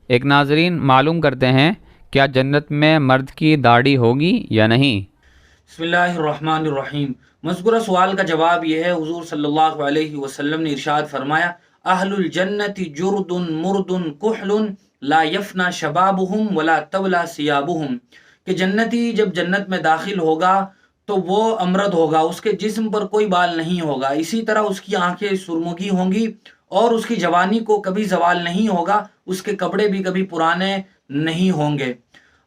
ایک ناظرین معلوم کرتے ہیں کیا جنت میں مرد کی داڑھی ہوگی یا نہیں؟ بسم اللہ الرحمن الرحیم۔ مذکورہ سوال کا جواب یہ ہے، حضور صلی اللہ علیہ وسلم نے ارشاد فرمایا، اہل الجنت جرد مرد کحل لا یفنا شبابہم ولا تبلا ثیابہم، کہ جنتی جب جنت میں داخل ہوگا تو وہ امرد ہوگا، اس کے جسم پر کوئی بال نہیں ہوگا، اسی طرح اس کی آنکھیں سرمگی ہوں گی اور اس کی جوانی کو کبھی زوال نہیں ہوگا، اس کے کپڑے بھی کبھی پرانے نہیں ہوں گے۔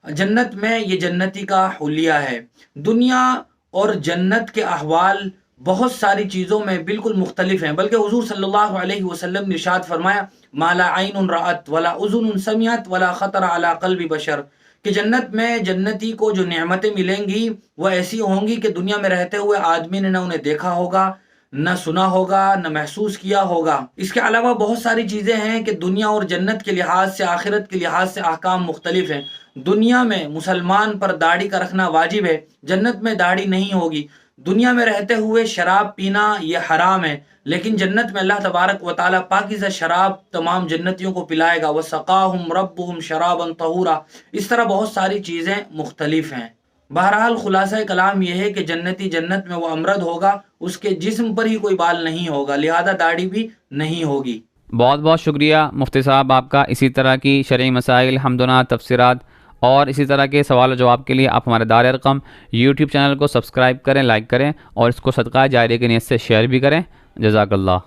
جنت میں یہ جنتی کا حلیہ ہے۔ دنیا اور جنت کے احوال بہت ساری چیزوں میں بالکل مختلف ہیں، بلکہ حضور صلی اللہ علیہ وسلم نے ارشاد فرمایا، ما لا عین رأت ولا اذن سمعت ولا خطر علی قلب بشر، کہ جنت میں جنتی کو جو نعمتیں ملیں گی وہ ایسی ہوں گی کہ دنیا میں رہتے ہوئے آدمی نے نہ انہیں دیکھا ہوگا، نہ سنا ہوگا، نہ محسوس کیا ہوگا۔ اس کے علاوہ بہت ساری چیزیں ہیں کہ دنیا اور جنت کے لحاظ سے، آخرت کے لحاظ سے احکام مختلف ہیں۔ دنیا میں مسلمان پر داڑھی کا رکھنا واجب ہے، جنت میں داڑھی نہیں ہوگی۔ دنیا میں رہتے ہوئے شراب پینا یہ حرام ہے، لیکن جنت میں اللہ تبارک و تعالیٰ پاکیزہ شراب تمام جنتیوں کو پلائے گا، وَسَقَاهُمْ رَبُّهُمْ شَرَابًا طَهُورًا۔ اس طرح بہت ساری چیزیں مختلف ہیں۔ بہرحال خلاصہ کلام یہ ہے کہ جنتی جنت میں وہ امرد ہوگا، اس کے جسم پر ہی کوئی بال نہیں ہوگا، لہذا داڑھی بھی نہیں ہوگی۔ بہت بہت شکریہ مفتی صاحب آپ کا۔ اسی طرح کی شرعی مسائل، حمدنا تفسیرات اور اسی طرح کے سوال و جواب کے لیے آپ ہمارے دار ارقم یوٹیوب چینل کو سبسکرائب کریں، لائک کریں اور اس کو صدقہ جاریہ کی نیت سے شیئر بھی کریں۔ جزاک اللہ۔